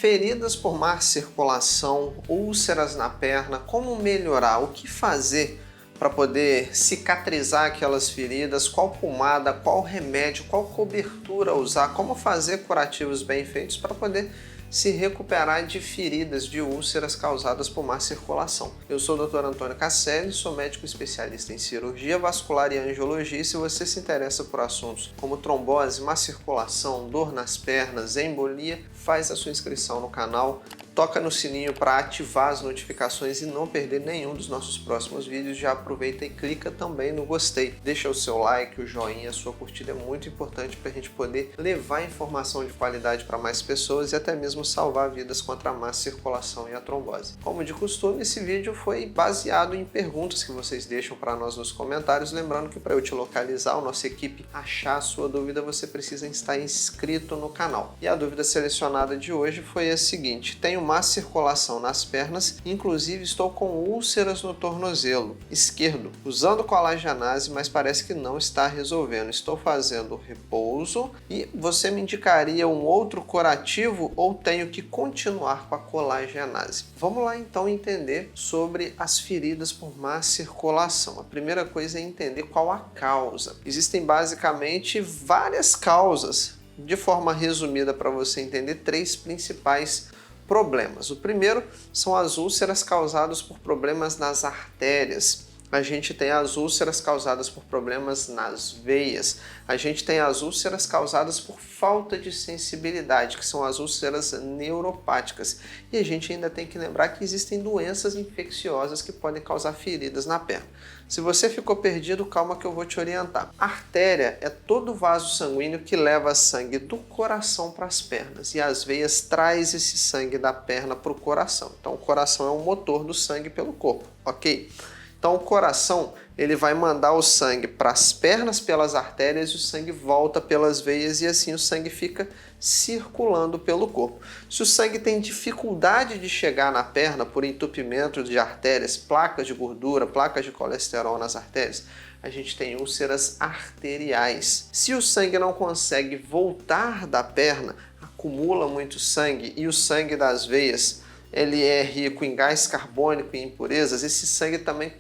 Feridas por má circulação, úlceras na perna, como melhorar, o que fazer para poder cicatrizar aquelas feridas, qual pomada, qual remédio, qual cobertura usar, como fazer curativos bem feitos para poder se recuperar de feridas, de úlceras causadas por má circulação. Eu sou o Dr. Antônio Casselli, sou médico especialista em cirurgia vascular e angiologia, e se você se interessa por assuntos como trombose, má circulação, dor nas pernas, embolia, faz a sua inscrição no canal, toca no sininho para ativar as notificações e não perder nenhum dos nossos próximos vídeos. Já aproveita e clica também no gostei. Deixa o seu like, o joinha, a sua curtida é muito importante para a gente poder levar informação de qualidade para mais pessoas e até mesmo salvar vidas contra a má circulação e a trombose. Como de costume, esse vídeo foi baseado em perguntas que vocês deixam para nós nos comentários. Lembrando que para eu te localizar, a nossa equipe achar a sua dúvida, você precisa estar inscrito no canal. E a dúvida selecionada de hoje foi a seguinte: tenho má circulação nas pernas, inclusive estou com úlceras no tornozelo esquerdo, usando colagenase, mas parece que não está resolvendo. Estou fazendo repouso e você me indicaria um outro curativo ou tenho que continuar com a colagenase? Vamos lá então entender sobre as feridas por má circulação. A primeira coisa é entender qual a causa. Existem basicamente várias causas. De forma resumida, para você entender, três principais problemas. O primeiro são as úlceras causadas por problemas nas artérias. A gente tem as úlceras causadas por problemas nas veias. A gente tem as úlceras causadas por falta de sensibilidade, que são as úlceras neuropáticas. E a gente ainda tem que lembrar que existem doenças infecciosas que podem causar feridas na perna. Se você ficou perdido, calma que eu vou te orientar. A artéria é todo vaso sanguíneo que leva sangue do coração para as pernas. E as veias traz esse sangue da perna para o coração. Então o coração é o motor do sangue pelo corpo, ok? Então o coração ele vai mandar o sangue para as pernas pelas artérias e o sangue volta pelas veias e assim o sangue fica circulando pelo corpo. Se o sangue tem dificuldade de chegar na perna por entupimento de artérias, placas de gordura, placas de colesterol nas artérias, a gente tem úlceras arteriais. Se o sangue não consegue voltar da perna, acumula muito sangue e o sangue das veias ele é rico em gás carbônico e impurezas, esse sangue também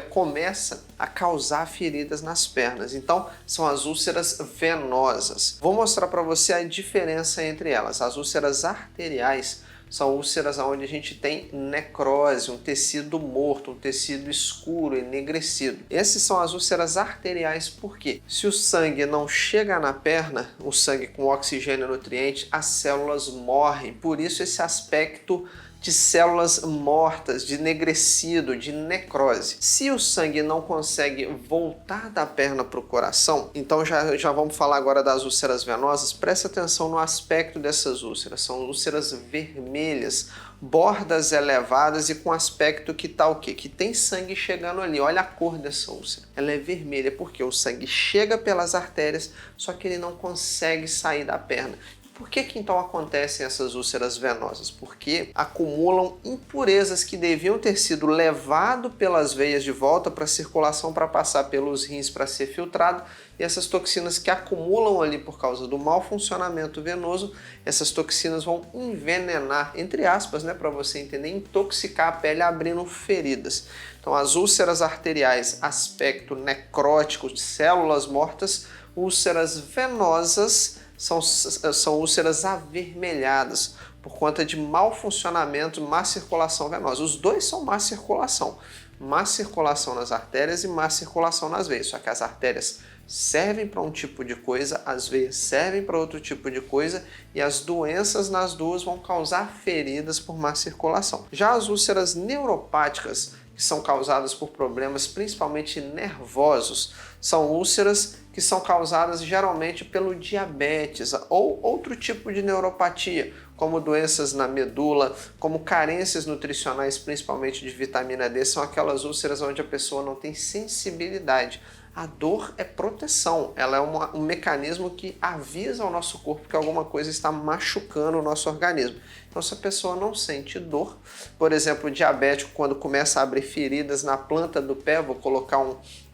começa a causar feridas nas pernas. Então, são as úlceras venosas. Vou mostrar para você a diferença entre elas. As úlceras arteriais são úlceras onde a gente tem necrose, um tecido morto, um tecido escuro, enegrecido. Essas são as úlceras arteriais, porque se o sangue não chega na perna, o sangue com oxigênio e nutriente, as células morrem. Por isso esse aspecto de células mortas, de enegrecido, de necrose. Se o sangue não consegue voltar da perna para o coração, então já vamos falar agora das úlceras venosas. Presta atenção no aspecto dessas úlceras. São úlceras vermelhas, bordas elevadas e com aspecto que tá o quê? Que tem sangue chegando ali. Olha a cor dessa úlcera. Ela é vermelha porque o sangue chega pelas artérias, só que ele não consegue sair da perna. Por que então acontecem essas úlceras venosas? Porque acumulam impurezas que deviam ter sido levadas pelas veias de volta para a circulação, para passar pelos rins para ser filtrado, e essas toxinas que acumulam ali por causa do mau funcionamento venoso, essas toxinas vão envenenar, entre aspas, né, para você entender, intoxicar a pele abrindo feridas. Então as úlceras arteriais, aspecto necrótico de células mortas, úlceras venosas, são úlceras avermelhadas por conta de mau funcionamento, má circulação venosa. Os dois são má circulação nas artérias e má circulação nas veias, só que as artérias servem para um tipo de coisa, as veias servem para outro tipo de coisa e as doenças nas duas vão causar feridas por má circulação. Já as úlceras neuropáticas, que são causadas por problemas principalmente nervosos, são úlceras que são causadas geralmente pelo diabetes ou outro tipo de neuropatia, como doenças na medula, como carências nutricionais, principalmente de vitamina D, são aquelas úlceras onde a pessoa não tem sensibilidade A dor é proteção, ela é um mecanismo que avisa ao nosso corpo que alguma coisa está machucando o nosso organismo. Então, se a pessoa não sente dor, por exemplo, o diabético, quando começa a abrir feridas na planta do pé, vou colocar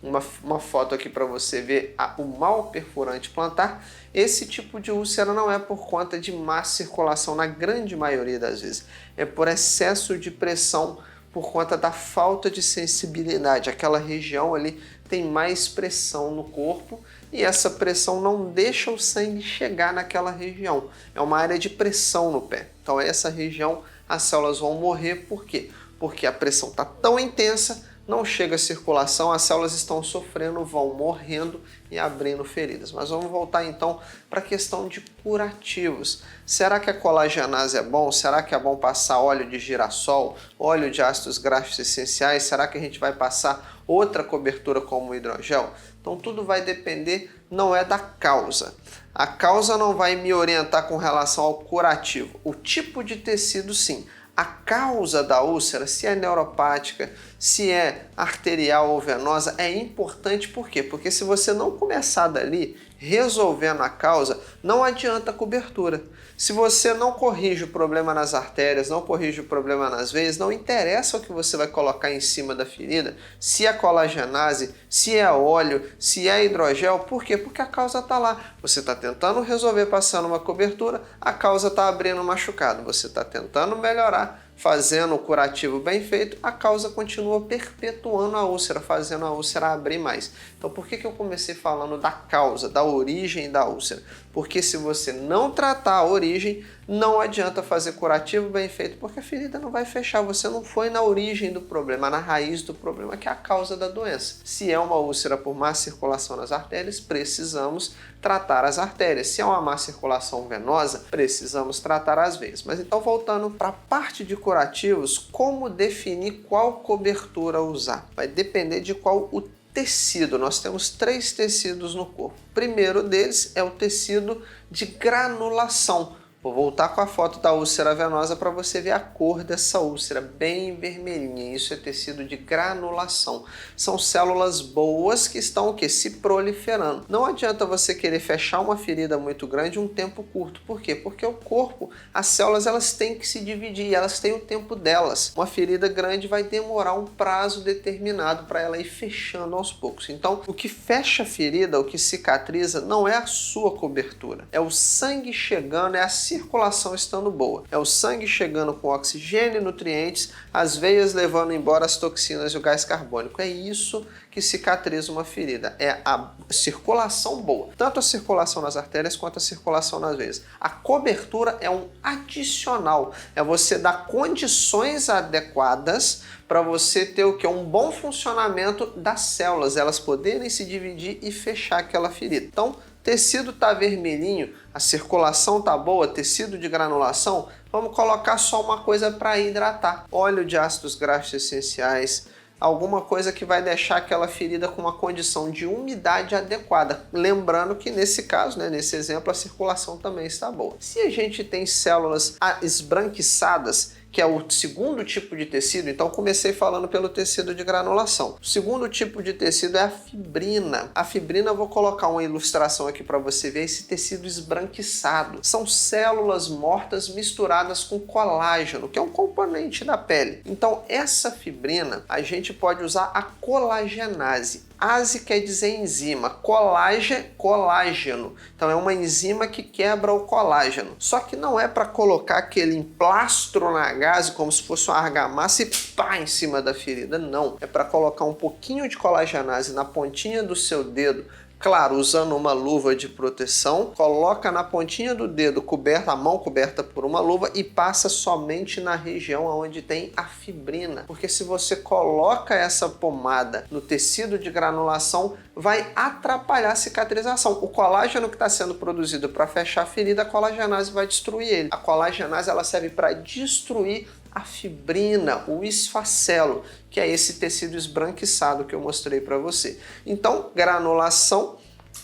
uma foto aqui para você ver o mal perfurante plantar, esse tipo de úlcera não é por conta de má circulação na grande maioria das vezes, é por excesso de pressão, por conta da falta de sensibilidade. Aquela região ali tem mais pressão no corpo e essa pressão não deixa o sangue chegar naquela região. É uma área de pressão no pé. Então essa região as células vão morrer. Por quê? Porque a pressão está tão intensa, não chega a circulação, as células estão sofrendo, vão morrendo e abrindo feridas. Mas vamos voltar então para a questão de curativos. Será que a colagenase é bom? Será que é bom passar óleo de girassol, óleo de ácidos graxos essenciais? Será que a gente vai passar outra cobertura como o hidrogel? Então tudo vai depender, não é da causa. A causa não vai me orientar com relação ao curativo. O tipo de tecido sim. A causa da úlcera, se é neuropática, se é arterial ou venosa, é importante. Por quê? Porque se você não começar dali, resolvendo a causa, não adianta a cobertura. Se você não corrige o problema nas artérias, não corrige o problema nas veias, não interessa o que você vai colocar em cima da ferida, se é colagenase, se é óleo, se é hidrogel. Por quê? Porque a causa está lá. Você está tentando resolver passando uma cobertura, a causa está abrindo um machucado. Você está tentando melhorar, fazendo o curativo bem feito, a causa continua perpetuando a úlcera, fazendo a úlcera abrir mais. Então por que eu comecei falando da causa, da origem da úlcera? Porque se você não tratar a origem, não adianta fazer curativo bem feito, porque a ferida não vai fechar. Você não foi na origem do problema, na raiz do problema, que é a causa da doença. Se é uma úlcera por má circulação nas artérias, precisamos tratar as artérias. Se é uma má circulação venosa, precisamos tratar as veias. Mas então, voltando para a parte de curativos, como definir qual cobertura usar? Vai depender de qual o tecido. Nós temos 3 tecidos no corpo. O primeiro deles é o tecido de granulação. Vou voltar com a foto da úlcera venosa para você ver a cor dessa úlcera, bem vermelhinha. Isso é tecido de granulação. São células boas que estão o quê? Se proliferando. Não adianta você querer fechar uma ferida muito grande em um tempo curto. Por quê? Porque o corpo, as células, elas têm que se dividir, elas têm o tempo delas. Uma ferida grande vai demorar um prazo determinado para ela ir fechando aos poucos. Então, o que fecha a ferida, o que cicatriza, não é a sua cobertura. É o sangue chegando, é a circulação estando boa. É o sangue chegando com oxigênio e nutrientes, as veias levando embora as toxinas e o gás carbônico. É isso que cicatriza uma ferida. É a circulação boa. Tanto a circulação nas artérias quanto a circulação nas veias. A cobertura é um adicional. É você dar condições adequadas para você ter o que? Um bom funcionamento das células, elas poderem se dividir e fechar aquela ferida. Então, tecido está vermelhinho, a circulação está boa, tecido de granulação, vamos colocar só uma coisa para hidratar. Óleo de ácidos graxos essenciais, alguma coisa que vai deixar aquela ferida com uma condição de umidade adequada. Lembrando que nesse caso, nesse exemplo, a circulação também está boa. Se a gente tem células esbranquiçadas, que é o segundo tipo de tecido, então comecei falando pelo tecido de granulação. O segundo tipo de tecido é a fibrina. A fibrina, eu vou colocar uma ilustração aqui para você ver esse tecido esbranquiçado. São células mortas misturadas com colágeno, que é um componente da pele. Então essa fibrina, a gente pode usar a colagenase. Ase quer dizer enzima, colágeno. Então é uma enzima que quebra o colágeno. Só que não é para colocar aquele emplastro na gase como se fosse uma argamassa e pá em cima da ferida. Não, é para colocar um pouquinho de colagenase na pontinha do seu dedo. Claro, usando uma luva de proteção, coloca na pontinha do dedo, a mão coberta por uma luva e passa somente na região onde tem a fibrina. Porque se você coloca essa pomada no tecido de granulação, vai atrapalhar a cicatrização. O colágeno que está sendo produzido para fechar a ferida, a colagenase vai destruir ele. A colagenase ela serve para destruir a fibrina, o esfacelo, que é esse tecido esbranquiçado que eu mostrei para você. Então, granulação,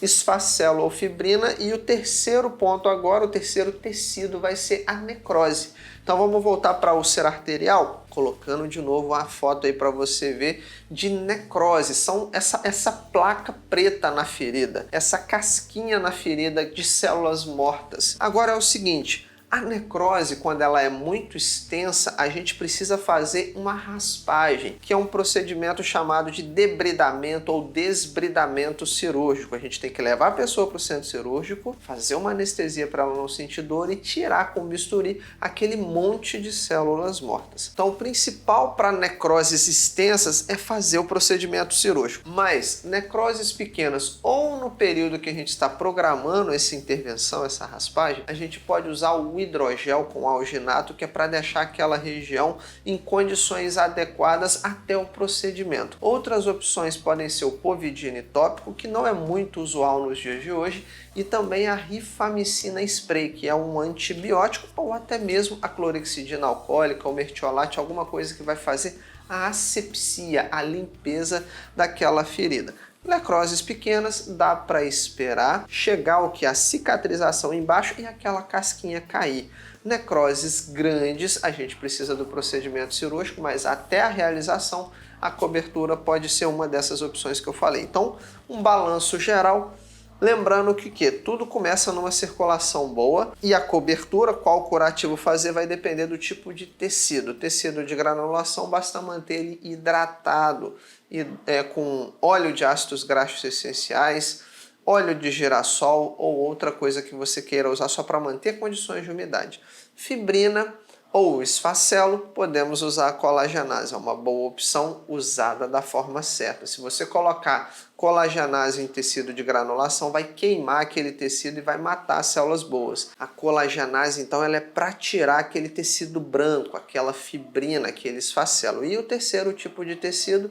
esfacelo ou fibrina, e o terceiro ponto agora, o terceiro tecido vai ser a necrose. Então vamos voltar para a úlcera arterial, colocando de novo a foto aí para você ver de necrose. São essa placa preta na ferida, essa casquinha na ferida de células mortas. Agora é o seguinte, a necrose, quando ela é muito extensa, a gente precisa fazer uma raspagem, que é um procedimento chamado de debridamento ou desbridamento cirúrgico. A gente tem que levar a pessoa para o centro cirúrgico, fazer uma anestesia para ela não sentir dor e tirar com bisturi aquele monte de células mortas. Então o principal para necroses extensas é fazer o procedimento cirúrgico. Mas necroses pequenas ou no período que a gente está programando essa intervenção, essa raspagem, a gente pode usar o hidrogel com alginato, que é para deixar aquela região em condições adequadas até o procedimento. Outras opções podem ser o povidine tópico, que não é muito usual nos dias de hoje, e também a rifamicina spray, que é um antibiótico, ou até mesmo a clorexidina alcoólica, o mertiolate, alguma coisa que vai fazer a asepsia, a limpeza daquela ferida. Necroses pequenas, dá para esperar chegar ao que? A cicatrização embaixo e aquela casquinha cair. Necroses grandes, a gente precisa do procedimento cirúrgico, mas até a realização, a cobertura pode ser uma dessas opções que eu falei. Então, um balanço geral, lembrando que tudo começa numa circulação boa e a cobertura, qual curativo fazer, vai depender do tipo de tecido. Tecido de granulação, basta manter ele hidratado e com óleo de ácidos graxos essenciais, óleo de girassol ou outra coisa que você queira usar só para manter condições de umidade. Fibrina ou esfacelo, podemos usar a colagenase, é uma boa opção usada da forma certa. Se você colocar colagenase em tecido de granulação, vai queimar aquele tecido e vai matar as células boas. A colagenase, então, ela é para tirar aquele tecido branco, aquela fibrina, aquele esfacelo. E o terceiro tipo de tecido,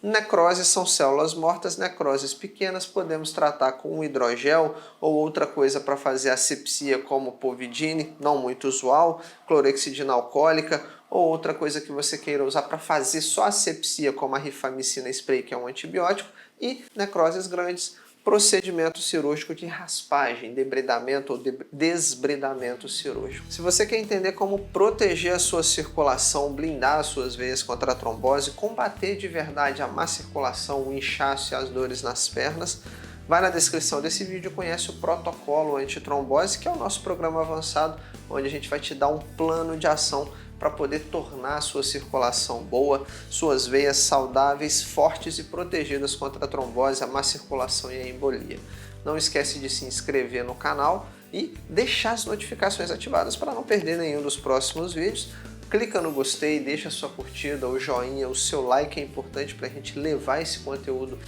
necroses, são células mortas. Necroses pequenas podemos tratar com um hidrogel ou outra coisa para fazer asepsia, como povidine, não muito usual, clorexidina alcoólica, ou outra coisa que você queira usar para fazer só asepsia, como a rifamicina spray, que é um antibiótico, e necroses grandes, procedimento cirúrgico de raspagem, debridamento ou desbridamento cirúrgico. Se você quer entender como proteger a sua circulação, blindar as suas veias contra a trombose, combater de verdade a má circulação, o inchaço e as dores nas pernas, vai na descrição desse vídeo e conhece o protocolo antitrombose, que é o nosso programa avançado, onde a gente vai te dar um plano de ação para poder tornar a sua circulação boa, suas veias saudáveis, fortes e protegidas contra a trombose, a má circulação e a embolia. Não esquece de se inscrever no canal e deixar as notificações ativadas para não perder nenhum dos próximos vídeos. Clica no gostei, deixa a sua curtida, o joinha, o seu like é importante para a gente levar esse conteúdo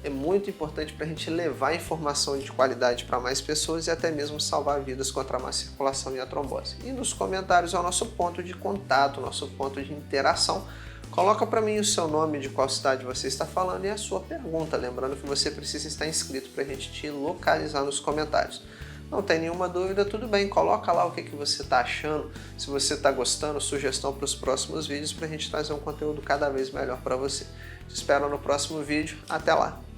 é muito importante para a gente levar informação de qualidade para mais pessoas e até mesmo salvar vidas contra a má circulação e a trombose. E nos comentários é o nosso ponto de contato, nosso ponto de interação. Coloca para mim o seu nome, de qual cidade você está falando e a sua pergunta. Lembrando que você precisa estar inscrito para a gente te localizar nos comentários. Não tem nenhuma dúvida, tudo bem, coloca lá o que você está achando, se você está gostando, sugestão para os próximos vídeos para a gente trazer um conteúdo cada vez melhor para você. Te espero no próximo vídeo, até lá!